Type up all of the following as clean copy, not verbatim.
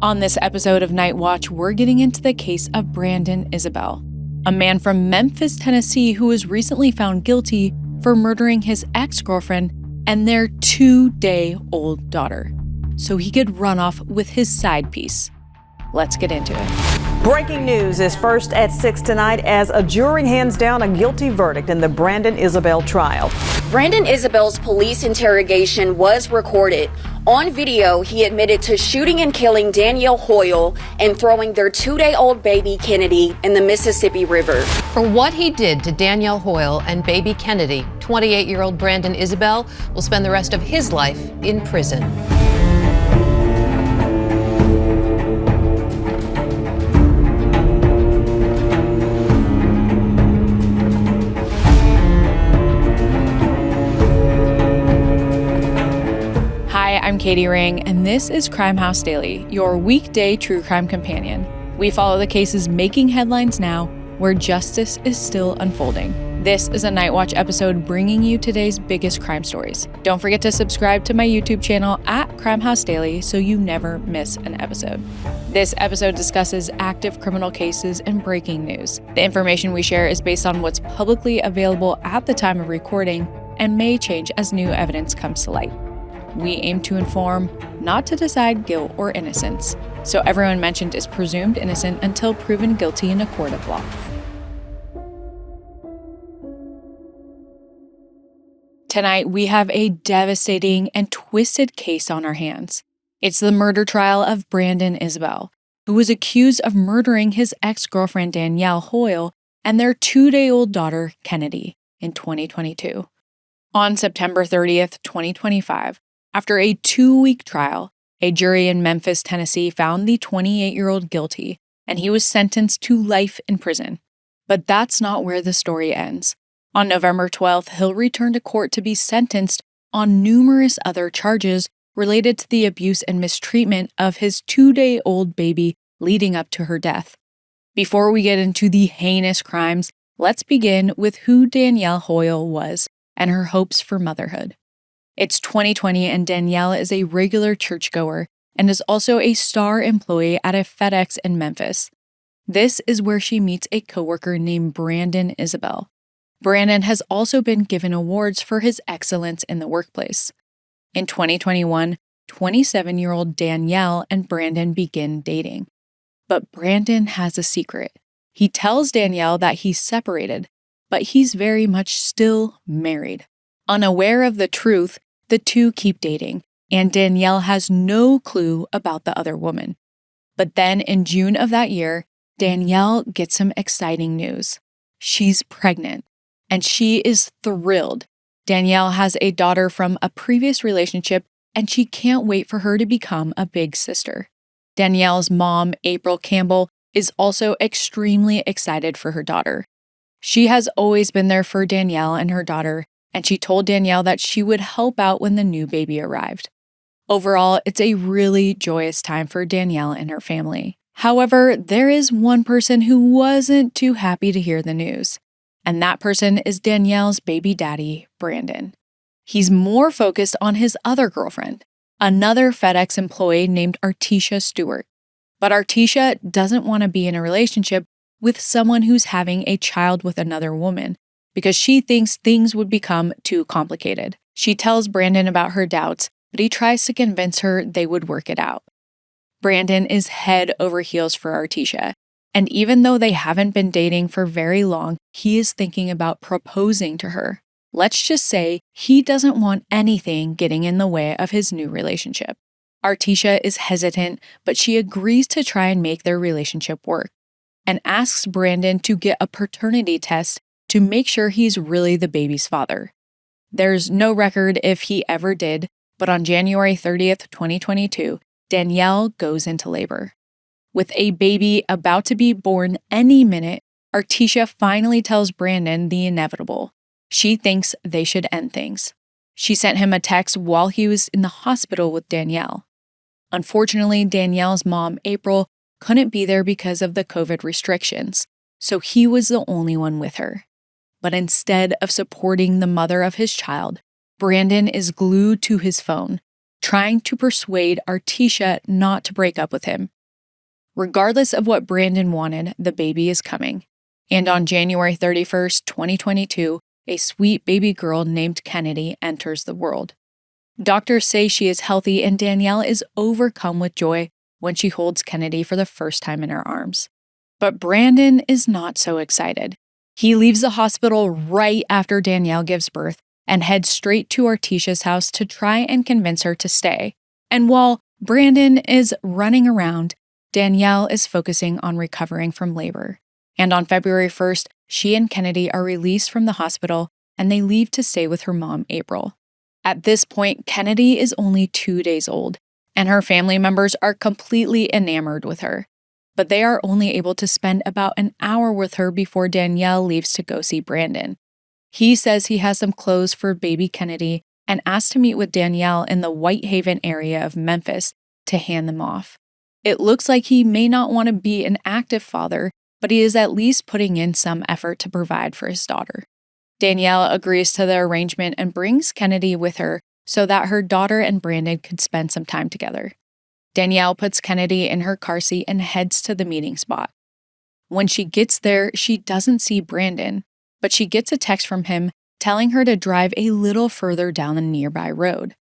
On this episode of Night Watch, we're getting into the case of Brandon Isabelle, a man from Memphis, Tennessee who was recently found guilty for murdering his ex-girlfriend and their 2-day-old daughter, so he could run off with his side piece. Let's get into it. Breaking news is first at 6 tonight as a jury hands down a guilty verdict in the Brandon Isabelle trial. Brandon Isabelle's police interrogation was recorded. On video, he admitted to shooting and killing Danielle Hoyle and throwing their 2-day-old baby Kennedy in the Mississippi River. For what he did to Danielle Hoyle and baby Kennedy, 28-year-old Brandon Isabelle will spend the rest of his life in prison. Hi, I'm Katie Ring, and this is Crime House Daily, your weekday true crime companion. We follow the cases making headlines now, where justice is still unfolding. This is a Night Watch episode bringing you today's biggest crime stories. Don't forget to subscribe to my YouTube channel at Crime House Daily so you never miss an episode. This episode discusses active criminal cases and breaking news. The information we share is based on what's publicly available at the time of recording and may change as new evidence comes to light. We aim to inform, not to decide guilt or innocence, so everyone mentioned is presumed innocent until proven guilty in a court of law. Tonight, we have a devastating and twisted case on our hands. It's the murder trial of Brandon Isabelle, who was accused of murdering his ex-girlfriend Danielle Hoyle and their 2-day-old daughter Kennedy in 2022. On September 30th, 2025, after a 2-week trial, a jury in Memphis, Tennessee found the 28-year-old guilty, and he was sentenced to life in prison. But that's not where the story ends. On November 12th, he'll return to court to be sentenced on numerous other charges related to the abuse and mistreatment of his 2-day-old baby leading up to her death. Before we get into the heinous crimes, let's begin with who Danielle Hoyle was and her hopes for motherhood. It's 2020 and Danielle is a regular churchgoer and is also a star employee at a FedEx in Memphis. This is where she meets a coworker named Brandon Isabelle. Brandon has also been given awards for his excellence in the workplace. In 2021, 27-year-old Danielle and Brandon begin dating. But Brandon has a secret. He tells Danielle that he's separated, but he's very much still married. Unaware of the truth, the two keep dating, and Danielle has no clue about the other woman. But then in June of that year, Danielle gets some exciting news. She's pregnant, and she is thrilled. Danielle has a daughter from a previous relationship, and she can't wait for her to become a big sister. Danielle's mom, April Campbell, is also extremely excited for her daughter. She has always been there for Danielle and her daughter, and she told Danielle that she would help out when the new baby arrived. Overall, it's a really joyous time for Danielle and her family. However, there is one person who wasn't too happy to hear the news, and that person is Danielle's baby daddy, Brandon. He's more focused on his other girlfriend, another FedEx employee named Artisha Stewart. But Artisha doesn't want to be in a relationship with someone who's having a child with another woman, because she thinks things would become too complicated. She tells Brandon about her doubts, but he tries to convince her they would work it out. Brandon is head over heels for Artisha, and even though they haven't been dating for very long, he is thinking about proposing to her. Let's just say he doesn't want anything getting in the way of his new relationship. Artisha is hesitant, but she agrees to try and make their relationship work, and asks Brandon to get a paternity test to make sure he's really the baby's father. There's no record if he ever did, but on January 30th, 2022, Danielle goes into labor. With a baby about to be born any minute, Artisha finally tells Brandon the inevitable. She thinks they should end things. She sent him a text while he was in the hospital with Danielle. Unfortunately, Danielle's mom, April, couldn't be there because of the COVID restrictions, so he was the only one with her. But instead of supporting the mother of his child, Brandon is glued to his phone, trying to persuade Artesia not to break up with him. Regardless of what Brandon wanted, the baby is coming. And on January 31st, 2022, a sweet baby girl named Kennedy enters the world. Doctors say she is healthy, and Danielle is overcome with joy when she holds Kennedy for the first time in her arms. But Brandon is not so excited. He leaves the hospital right after Danielle gives birth and heads straight to Artesia's house to try and convince her to stay. And while Brandon is running around, Danielle is focusing on recovering from labor. And on February 1st, she and Kennedy are released from the hospital and they leave to stay with her mom, April. At this point, Kennedy is only 2 days old, and her family members are completely enamored with her. But they are only able to spend about an hour with her before Danielle leaves to go see Brandon. He says he has some clothes for baby Kennedy and asks to meet with Danielle in the Whitehaven area of Memphis to hand them off. It looks like he may not want to be an active father, but he is at least putting in some effort to provide for his daughter. Danielle agrees to the arrangement and brings Kennedy with her so that her daughter and Brandon could spend some time together. Danielle puts Kennedy in her car seat and heads to the meeting spot. When she gets there, she doesn't see Brandon, but she gets a text from him telling her to drive a little further down the nearby road.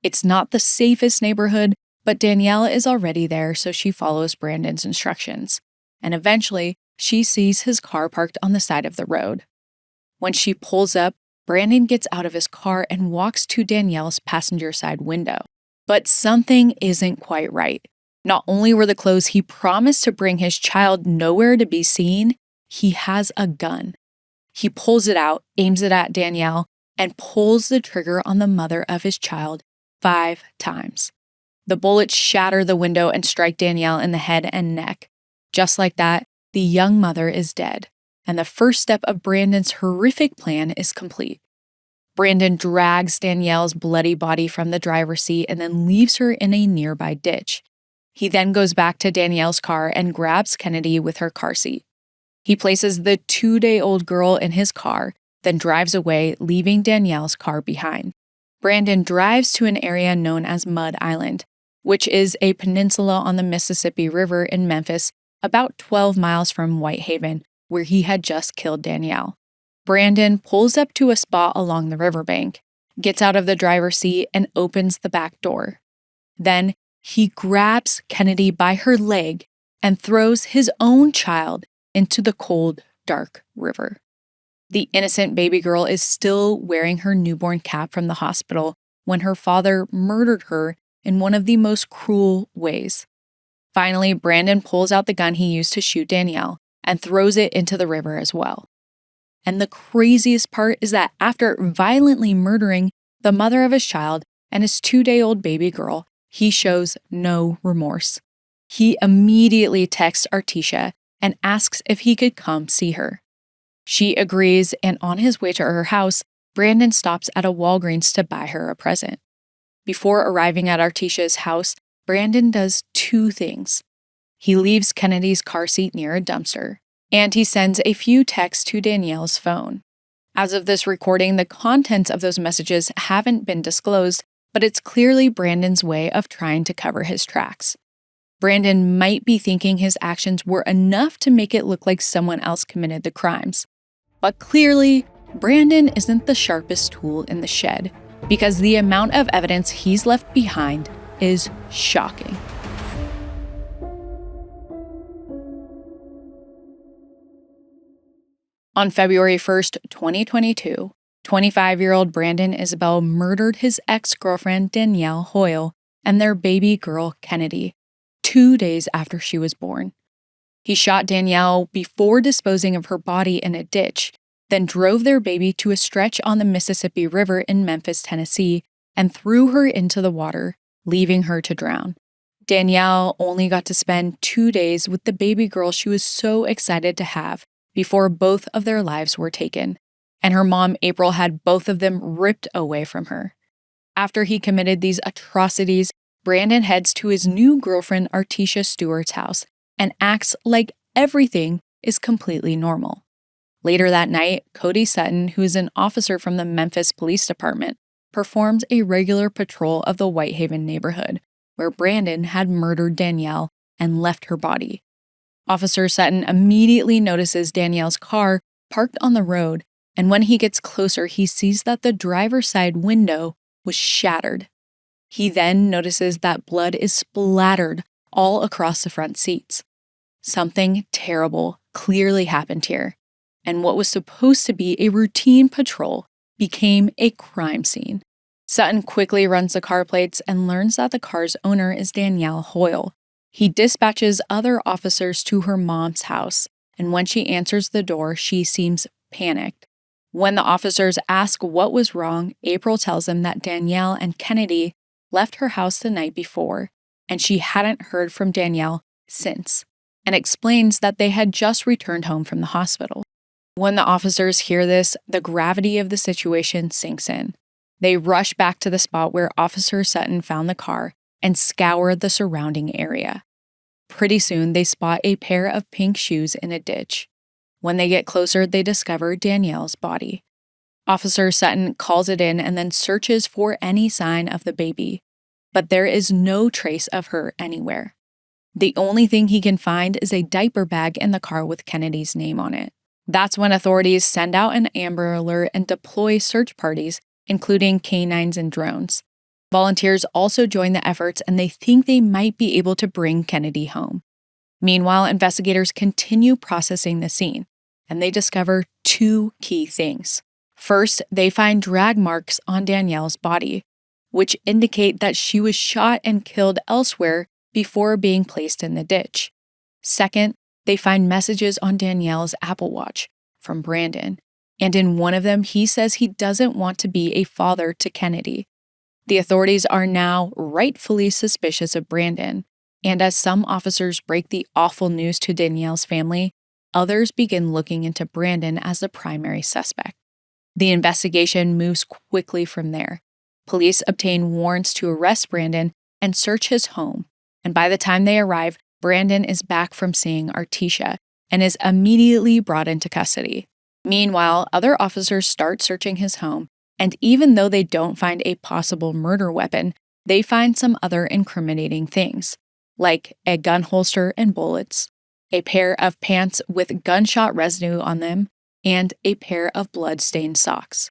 It's not the safest neighborhood, but Danielle is already there, so she follows Brandon's instructions. And eventually, she sees his car parked on the side of the road. When she pulls up, Brandon gets out of his car and walks to Danielle's passenger side window. But something isn't quite right. Not only were the clothes he promised to bring his child nowhere to be seen, he has a gun. He pulls it out, aims it at Danielle, and pulls the trigger on the mother of his child 5 times. The bullets shatter the window and strike Danielle in the head and neck. Just like that, the young mother is dead, and the first step of Brandon's horrific plan is complete. Brandon drags Danielle's bloody body from the driver's seat and then leaves her in a nearby ditch. He then goes back to Danielle's car and grabs Kennedy with her car seat. He places the 2-day-old girl in his car, then drives away, leaving Danielle's car behind. Brandon drives to an area known as Mud Island, which is a peninsula on the Mississippi River in Memphis, about 12 miles from Whitehaven, where he had just killed Danielle. Brandon pulls up to a spot along the riverbank, gets out of the driver's seat, and opens the back door. Then he grabs Kennedy by her leg and throws his own child into the cold, dark river. The innocent baby girl is still wearing her newborn cap from the hospital when her father murdered her in one of the most cruel ways. Finally, Brandon pulls out the gun he used to shoot Danielle and throws it into the river as well. And the craziest part is that after violently murdering the mother of his child and his 2-day-old baby girl, he shows no remorse. He immediately texts Artesia and asks if he could come see her. She agrees, and on his way to her house, Brandon stops at a Walgreens to buy her a present. Before arriving at Artesia's house, Brandon does 2 things. He leaves Kennedy's car seat near a dumpster, and he sends a few texts to Danielle's phone. As of this recording, the contents of those messages haven't been disclosed, but it's clearly Brandon's way of trying to cover his tracks. Brandon might be thinking his actions were enough to make it look like someone else committed the crimes. But clearly, Brandon isn't the sharpest tool in the shed, because the amount of evidence he's left behind is shocking. On February 1st, 2022, 25-year-old Brandon Isabelle murdered his ex-girlfriend Danielle Hoyle and their baby girl Kennedy 2 days after she was born. He shot Danielle before disposing of her body in a ditch, then drove their baby to a stretch on the Mississippi River in Memphis, Tennessee, and threw her into the water, leaving her to drown. Danielle only got to spend 2 days with the baby girl she was so excited to have before both of their lives were taken, and her mom, April, had both of them ripped away from her. After he committed these atrocities, Brandon heads to his new girlfriend Artesia Stewart's house and acts like everything is completely normal. Later that night, Cody Sutton, who is an officer from the Memphis Police Department, performs a regular patrol of the Whitehaven neighborhood, where Brandon had murdered Danielle and left her body. Officer Sutton immediately notices Danielle's car parked on the road, and when he gets closer, he sees that the driver's side window was shattered. He then notices that blood is splattered all across the front seats. Something terrible clearly happened here, and what was supposed to be a routine patrol became a crime scene. Sutton quickly runs the car plates and learns that the car's owner is Danielle Hoyle. He dispatches other officers to her mom's house, and when she answers the door, she seems panicked. When the officers ask what was wrong, April tells them that Danielle and Kennedy left her house the night before, and she hadn't heard from Danielle since, and explains that they had just returned home from the hospital. When the officers hear this, the gravity of the situation sinks in. They rush back to the spot where Officer Sutton found the car and scour the surrounding area. Pretty soon, they spot a pair of pink shoes in a ditch. When they get closer, they discover Danielle's body. Officer Sutton calls it in and then searches for any sign of the baby, but there is no trace of her anywhere. The only thing he can find is a diaper bag in the car with Kennedy's name on it. That's when authorities send out an Amber Alert and deploy search parties, including canines and drones. Volunteers also join the efforts, and they think they might be able to bring Kennedy home. Meanwhile, investigators continue processing the scene, and they discover two key things. First, they find drag marks on Danielle's body, which indicate that she was shot and killed elsewhere before being placed in the ditch. Second, they find messages on Danielle's Apple Watch from Brandon, and in one of them, he says he doesn't want to be a father to Kennedy. The authorities are now rightfully suspicious of Brandon, and as some officers break the awful news to Danielle's family, others begin looking into Brandon as the primary suspect. The investigation moves quickly from there. Police obtain warrants to arrest Brandon and search his home, and by the time they arrive, Brandon is back from seeing Artesia and is immediately brought into custody. Meanwhile, other officers start searching his home, and even though they don't find a possible murder weapon, they find some other incriminating things, like a gun holster and bullets, a pair of pants with gunshot residue on them, and a pair of blood-stained socks.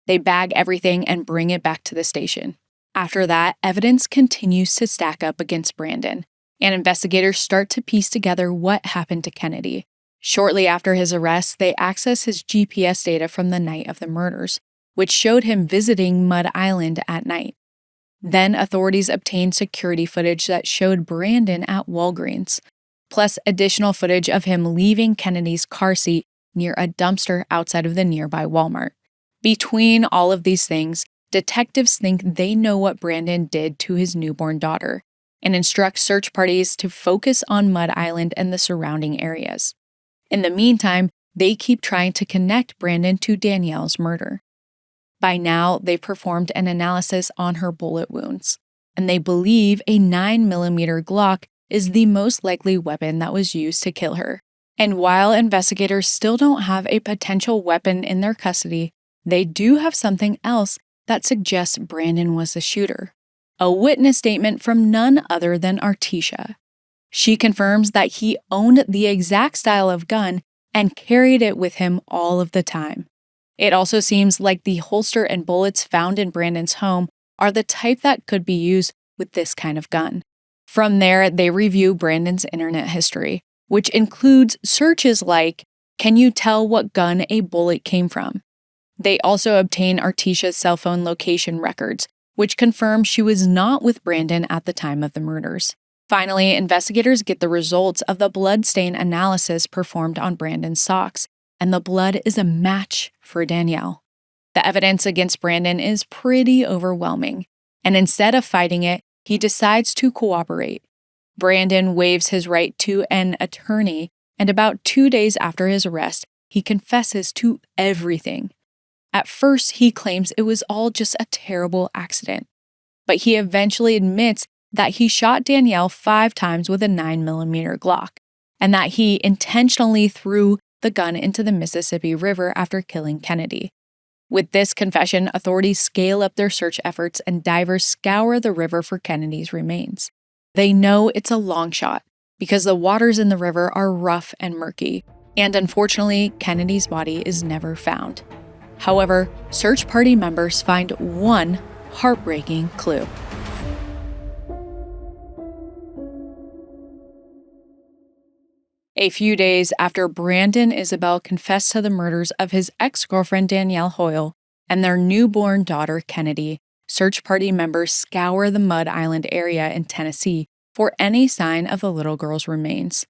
They bag everything and bring it back to the station. After that, evidence continues to stack up against Brandon, and investigators start to piece together what happened to Kennedy. Shortly after his arrest, they access his GPS data from the night of the murders, which showed him visiting Mud Island at night. Then authorities obtained security footage that showed Brandon at Walgreens, plus additional footage of him leaving Kennedy's car seat near a dumpster outside of the nearby Walmart. Between all of these things, detectives think they know what Brandon did to his newborn daughter and instruct search parties to focus on Mud Island and the surrounding areas. In the meantime, they keep trying to connect Brandon to Danielle's murder. By now, they've performed an analysis on her bullet wounds, and they believe a 9mm Glock is the most likely weapon that was used to kill her. And while investigators still don't have a potential weapon in their custody, they do have something else that suggests Brandon was the shooter. A witness statement from none other than Artesia. She confirms that he owned the exact style of gun and carried it with him all of the time. It also seems like the holster and bullets found in Brandon's home are the type that could be used with this kind of gun. From there, they review Brandon's internet history, which includes searches like, "Can you tell what gun a bullet came from?" They also obtain Artesia's cell phone location records, which confirm she was not with Brandon at the time of the murders. Finally, investigators get the results of the blood stain analysis performed on Brandon's socks, and the blood is a match for Danielle. The evidence against Brandon is pretty overwhelming, and instead of fighting it, he decides to cooperate. Brandon waives his right to an attorney, and about 2 days after his arrest, he confesses to everything. At first, he claims it was all just a terrible accident, but he eventually admits that he shot Danielle 5 times with a 9mm Glock, and that he intentionally threw the gun into the Mississippi River after killing Kennedy. With this confession, authorities scale up their search efforts and divers scour the river for Kennedy's remains. They know it's a long shot because the waters in the river are rough and murky, and unfortunately, Kennedy's body is never found. However, search party members find one heartbreaking clue. A few days after Brandon Isabelle confessed to the murders of his ex-girlfriend Danielle Hoyle and their newborn daughter Kennedy, search party members scour the Mud Island area in Tennessee for any sign of the little girl's remains.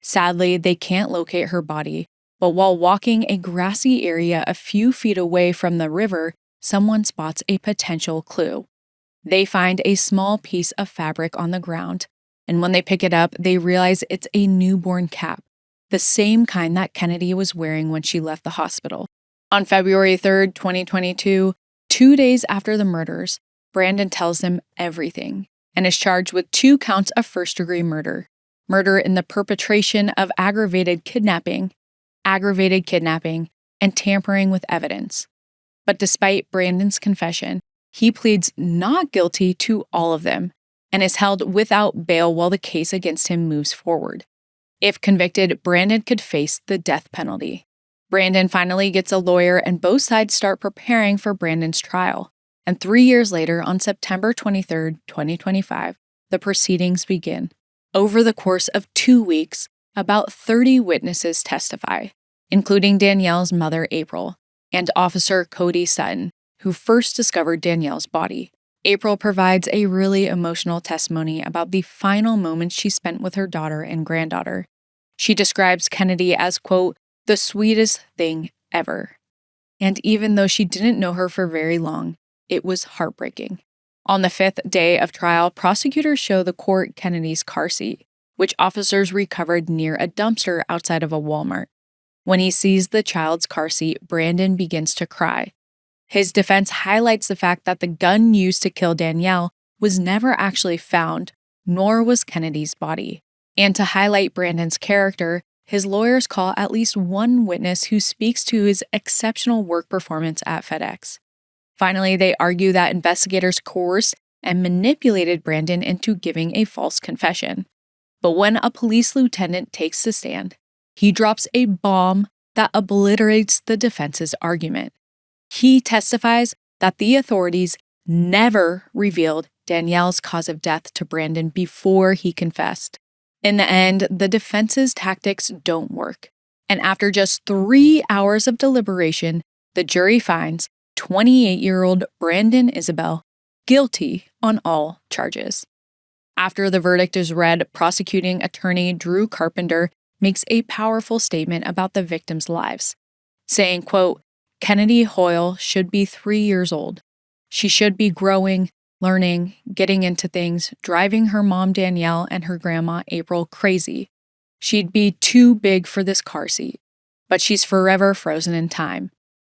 Sadly, they can't locate her body, but while walking a grassy area a few feet away from the river, someone spots a potential clue. They find a small piece of fabric on the ground, and when they pick it up, they realize it's a newborn cap, the same kind that Kennedy was wearing when she left the hospital. On February 3rd, 2022, 2 days after the murders, Brandon tells them everything and is charged with 2 counts of first-degree murder, murder in the perpetration of aggravated kidnapping, and tampering with evidence. But despite Brandon's confession, he pleads not guilty to all of them and is held without bail while the case against him moves forward. If convicted, Brandon could face the death penalty. Brandon finally gets a lawyer and both sides start preparing for Brandon's trial. And 3 years later, on September 23, 2025, the proceedings begin. Over the course of 2 weeks, about 30 witnesses testify, including Danielle's mother, April, and Officer Cody Sutton, who first discovered Danielle's body. April provides a really emotional testimony about the final moments she spent with her daughter and granddaughter. She describes Kennedy as, quote, the sweetest thing ever. And even though she didn't know her for very long, it was heartbreaking. On the 5th day of trial, prosecutors show the court Kennedy's car seat, which officers recovered near a dumpster outside of a Walmart. When he sees the child's car seat, Brandon begins to cry. His defense highlights the fact that the gun used to kill Danielle was never actually found, nor was Kennedy's body. And to highlight Brandon's character, his lawyers call at least one witness who speaks to his exceptional work performance at FedEx. Finally, they argue that investigators coerced and manipulated Brandon into giving a false confession. But when a police lieutenant takes the stand, he drops a bomb that obliterates the defense's argument. He testifies that the authorities never revealed Danielle's cause of death to Brandon before he confessed. In the end, the defense's tactics don't work. And after just 3 hours of deliberation, the jury finds 28-year-old Brandon Isabelle guilty on all charges. After the verdict is read, prosecuting attorney Drew Carpenter makes a powerful statement about the victims' lives, saying, quote, Kennedy Hoyle should be 3 years old. She should be growing, learning, getting into things, driving her mom Danielle and her grandma April crazy. She'd be too big for this car seat, but she's forever frozen in time.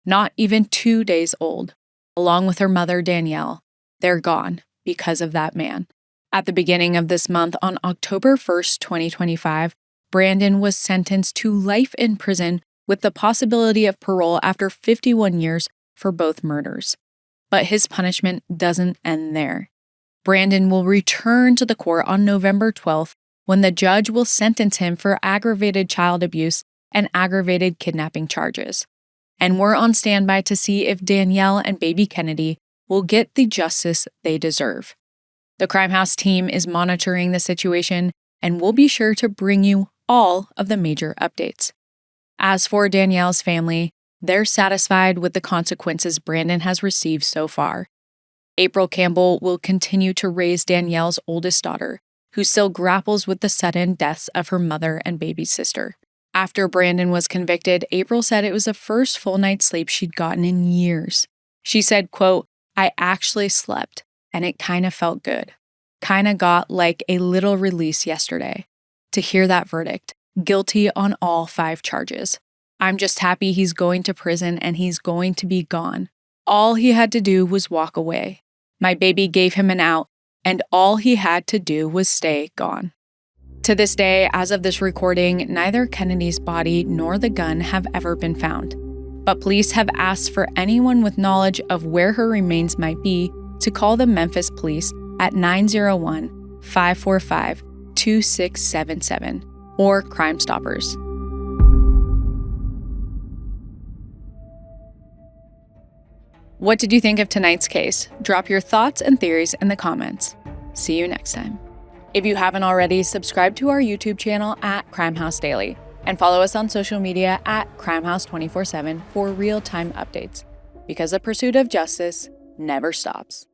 Not even 2 days old. Along with her mother Danielle, they're gone because of that man. At the beginning of this month, on October 1st, 2025, Brandon was sentenced to life in prison with the possibility of parole after 51 years for both murders. But his punishment doesn't end there. Brandon will return to the court on November 12th when the judge will sentence him for aggravated child abuse and aggravated kidnapping charges. And we're on standby to see if Danielle and baby Kennedy will get the justice they deserve. The Crime House team is monitoring the situation and we'll be sure to bring you all of the major updates. As for Danielle's family, they're satisfied with the consequences Brandon has received so far. April Campbell will continue to raise Danielle's oldest daughter, who still grapples with the sudden deaths of her mother and baby sister. After Brandon was convicted, April said it was the first full night's sleep she'd gotten in years. She said, quote, I actually slept, and it kind of felt good. Kind of got like a little release yesterday. To hear that verdict, guilty on all 5 charges. I'm just happy he's going to prison and he's going to be gone. All he had to do was walk away. My baby gave him an out, and all he had to do was stay gone. To this day, as of this recording, neither Kennedy's body nor the gun have ever been found. but police have asked for anyone with knowledge of where her remains might be to call the Memphis police at 901-545-2677 or Crime Stoppers. What did you think of tonight's case? Drop your thoughts and theories in the comments. See you next time. If you haven't already, subscribe to our YouTube channel at Crime House Daily and follow us on social media at Crime House 24/7 for real-time updates, because the pursuit of justice never stops.